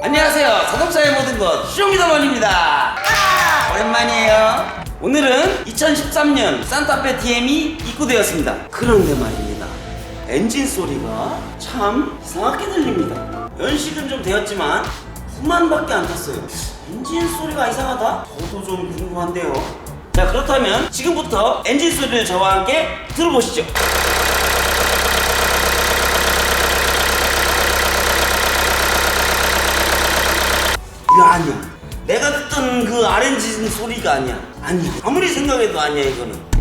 안녕하세요. 자동차의 모든 것 쇼미더머니입니다. 오랜만이에요. 오늘은 2013년 산타페 DM이 입고되었습니다. 그런데 말입니다, 엔진 소리가 참 이상하게 들립니다. 연식은 좀 되었지만 9만밖에 안 탔어요. 엔진 소리가 이상하다? 저도 좀 궁금한데요. 자, 그렇다면 지금부터 엔진 소리를 저와 함께 들어보시죠. 이거 아니야. 내가 듣던 그 RNG 소리가 아니야. 아니야. 아무리 생각해도 아니야.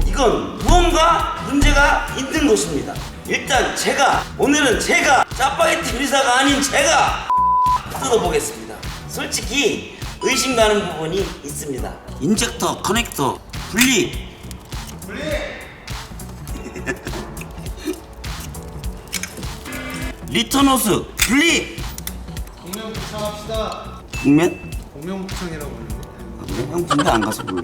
이건 무언가 문제가 있는 것입니다. 일단 오늘은 제가 짜파게티 비사가 아닌 제가 뜯어보겠습니다. 솔직히 의심 가는 부분이 있습니다. 인젝터, 커넥터 분리. 리턴 호스 분리. 공명부창합시다. 국면? 공명부창이라고 부르는데. 아, 그래? 형 군대 안 가서 몰라.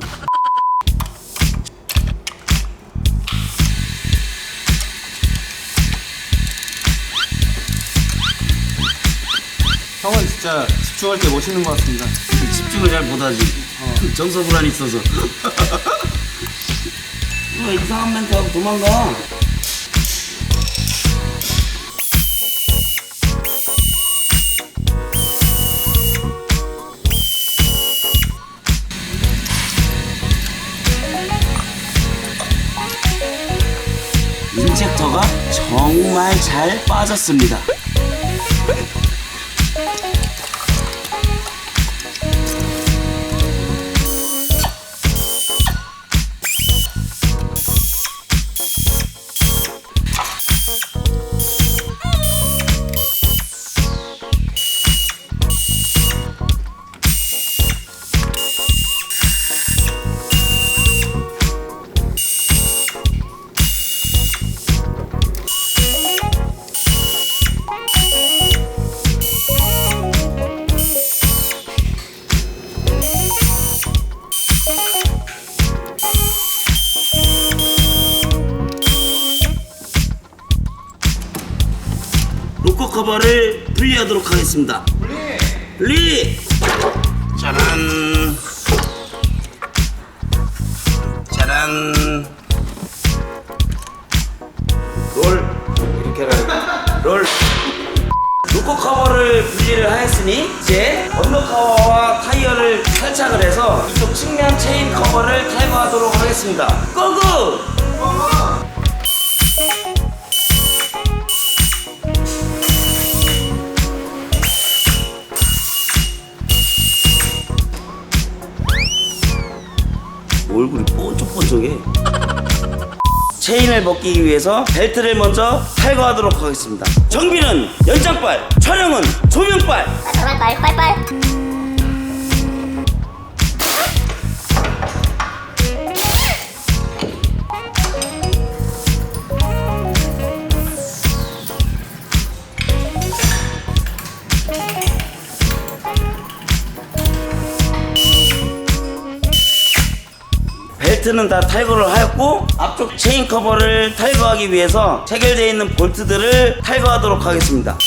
형은 진짜 집중할 때 멋있는 것 같습니다. 집중을 잘 못하지. 정서 불안이 있어서. 왜 이상한 멘트 하고 도망가? 인젝터가 정말 잘 빠졌습니다. 로커 커버를 분리하도록 하겠습니다. 분리! 짜란! 짜란! 롤! 이렇게 하라. 롤! 로커 커버를 분리를 하였으니 이제 언더 커버와 타이어를 탈착을 해서 이쪽 측면 체인 커버를 탈거하도록 하겠습니다. 고고! 얼굴이 번쩍번쩍해. 체인을 벗기기 위해서 벨트를 먼저 탈거하도록 하겠습니다. 정비는 연장발, 촬영은 조명발. 빨빨빨빨. 벨트는 다 탈거를 하였고 앞쪽 체인 커버를 탈거하기 위해서 체결되어 있는 볼트들을 탈거하도록 하겠습니다.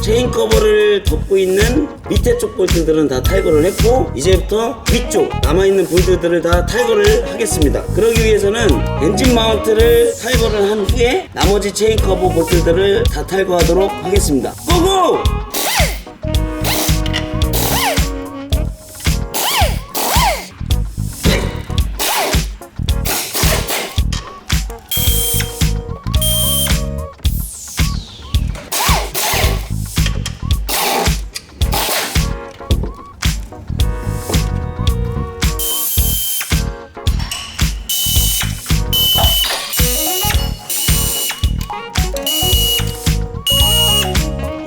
체인 커버를 덮고 있는 밑에 쪽 볼트들은 다 탈거를 했고 이제부터 위쪽 남아있는 볼트들을 다 탈거를 하겠습니다. 그러기 위해서는 엔진 마운트를 탈거를 한 후에 나머지 체인 커버 볼트들을 다 탈거하도록 하겠습니다. 고고!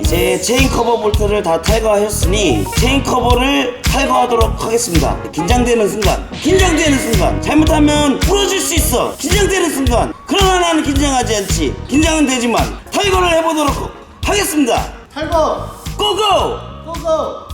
이제 체인 커버 볼트를 다 탈거하였으니 체인 커버를 탈거하도록 하겠습니다. 긴장되는 순간 잘못하면 부러질 수 있어. 긴장되는 순간. 그러나 나는 긴장하지 않지. 긴장은 되지만 탈거를 해보도록 하겠습니다. 탈거! 고고! 고고!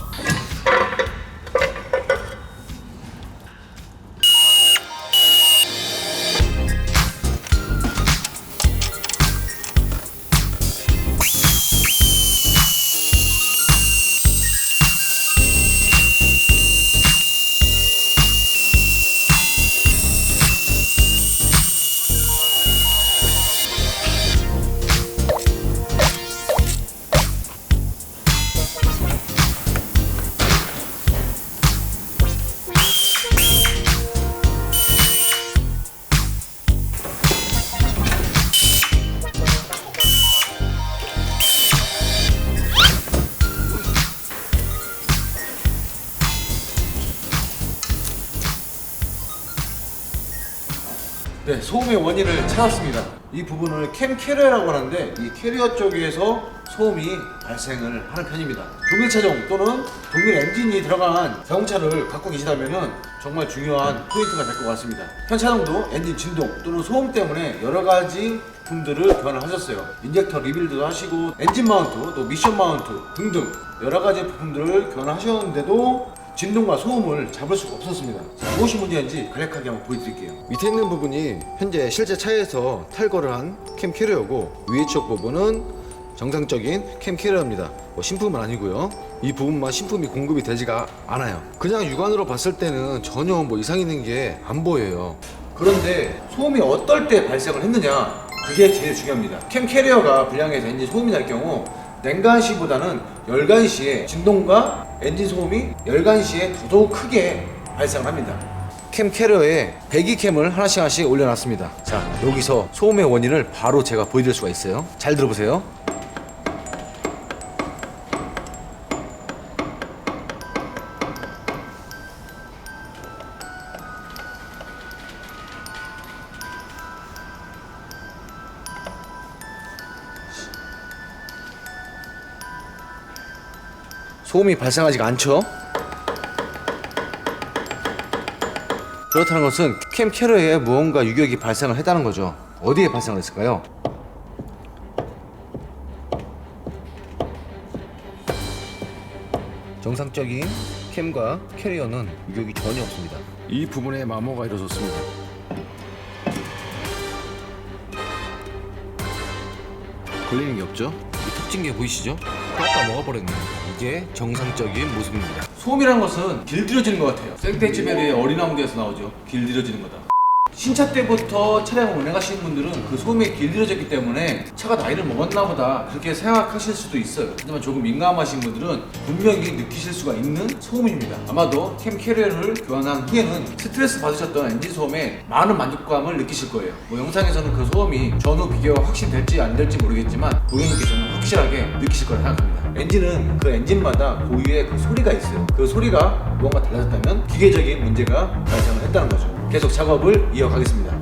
소음의 원인을 찾았습니다. 이 부분을 캠 캐리어라고 하는데 이 캐리어 쪽에서 소음이 발생을 하는 편입니다. 동일 차종 또는 동일 엔진이 들어간 자동차를 갖고 계시다면 정말 중요한 포인트가 될 것 같습니다. 현 차량도 엔진 진동 또는 소음 때문에 여러 가지 부품들을 교환을 하셨어요. 인젝터 리빌드도 하시고 엔진 마운트 또 미션 마운트 등등 여러 가지 부품들을 교환하셨는데도 진동과 소음을 잡을 수가 없었습니다. 자, 무엇이 문제인지 간략하게 한번 보여드릴게요. 밑에 있는 부분이 현재 실제 차에서 탈거를 한 캠 캐리어고 위에 쪽 부분은 정상적인 캠 캐리어입니다. 신품은 아니고요. 이 부분만 신품이 공급이 되지가 않아요. 그냥 육안으로 봤을 때는 전혀 이상 있는 게 안 보여요. 그런데 소음이 어떨 때 발생을 했느냐, 그게 제일 중요합니다. 캠 캐리어가 불량해서 엔진 소음이 날 경우 냉간 시보다는 열간 시에 진동과 엔진 소음이 열간 시에 더더욱 크게 발생합니다. 캠 캐리어에 배기캠을 하나씩 올려놨습니다. 자, 여기서 소음의 원인을 바로 제가 보여드릴 수가 있어요. 잘 들어보세요. 소음이 발생하지가 않죠. 그렇다는 것은 캠 캐리어에 무언가 유격이 발생을 했다는 거죠. 어디에 발생을 했을까요? 정상적인 캠과 캐리어는 유격이 전혀 없습니다. 이 부분에 마모가 이루어졌습니다. 걸리는 게 없죠? 이 톡진 게 보이시죠? 깎아 먹어버렸네요. 이게 정상적인 모습입니다. 소음이란 것은 길들여지는 것 같아요. 생태지벨의 어린왕대에서 나오죠. 길들여지는 거다. 신차 때부터 차량을 운행하시는 분들은 그 소음에 길들여졌기 때문에 차가 나이를 먹었나 보다 그렇게 생각하실 수도 있어요. 하지만 조금 민감하신 분들은 분명히 느끼실 수가 있는 소음입니다. 아마도 캠 캐리어를 교환한 후에는 스트레스 받으셨던 엔진 소음에 많은 만족감을 느끼실 거예요. 영상에서는 그 소음이 전후 비교가 확신될지 안 될지 모르겠지만 고객님께서는 확실하게 느끼실 거라 생각합니다. 엔진은 그 엔진마다 고유의 그 소리가 있어요. 그 소리가 무언가 달라졌다면 기계적인 문제가 발생을 했다는 거죠. 계속 작업을 이어가겠습니다.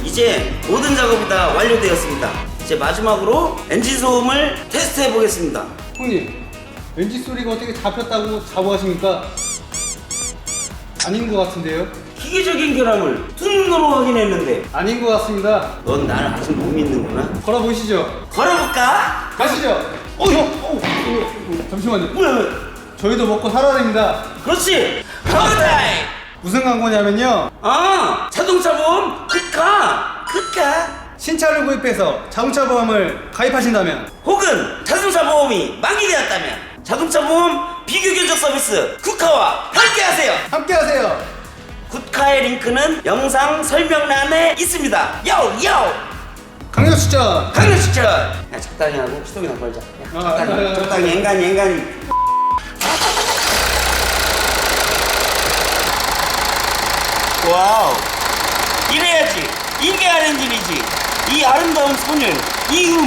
이제 모든 작업이 다 완료되었습니다. 이제 마지막으로 엔진 소음을 테스트해 보겠습니다. 형님, 엔진 소리가 어떻게 잡혔다고 자부하십니까? 아닌 것 같은데요? 기계적인 결함을 두 눈으로 확인했는데 아닌 것 같습니다. 넌 나를 아직 못 믿는구나. 걸어보시죠. 걸어볼까? 가시죠. 형! 잠시만요. 뭐야? 저희도 먹고 살아야 됩니다. 그렇지! 가보자! 무슨 광고냐면요. 자동차 보험 크카! 신차를 구입해서 자동차 보험을 가입하신다면 혹은 자동차 보험이 만기되었다면 자동차 보험 비교 견적 서비스 쿠카와 함께하세요. 함께하세요. 굿카의 링크는 영상 설명란에 있습니다. 요! 강력 추천. 강력 추천! 야, 적당히 하고 시동이나 걸자. 야, 적당히, 앵간히. 와우! 이래야지! 이게 아렌진이지! 이 아름다운 소년! 이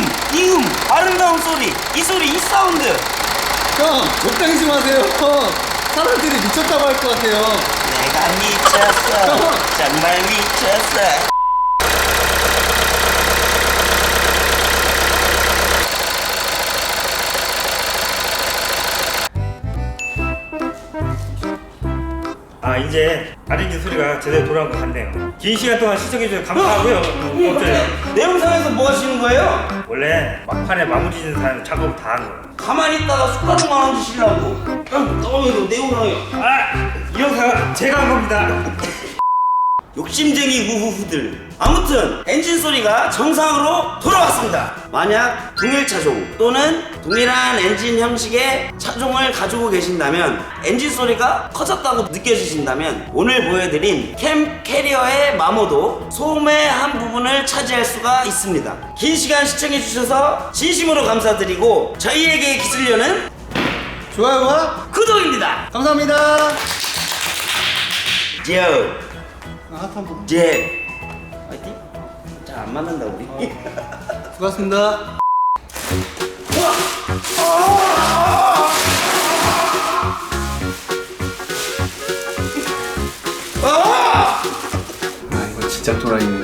아름다운 소리! 이 소리, 이 사운드! 형, 적당히 좀 하세요. 사람들이 미쳤다고 할 것 같아요. 내가 미쳤어! 정말 미쳤어! 아 이제 아렌진 소리가 제대로 돌아온 것 같네요. 긴 시간 동안 시청해주셔서 감사하고요. 어때요? 내 영상에서 뭐 하시는 거예요? 원래 막판에 마무리 짓는 작업을 다 한 거예요. 가만히 있다가 숟가락만 얹으시려고. 너무 내용이요. 이 영상 제가 한 겁니다. 욕심쟁이 우후후들. 아무튼 엔진 소리가 정상으로 돌아왔습니다. 만약 동일 차종 또는 동일한 엔진 형식의 차종을 가지고 계신다면, 엔진 소리가 커졌다고 느껴지신다면, 오늘 보여드린 캠 캐리어의 마모도 소음의 한 부분을 차지할 수가 있습니다. 긴 시간 시청해주셔서 진심으로 감사드리고, 저희에게 기술료는 좋아요와 구독입니다. 감사합니다. 요. 하트 한 번. 예. 화이팅? 잘 안 맞는다 우리. 수고하셨습니다. 아, 이거 진짜 도라이네.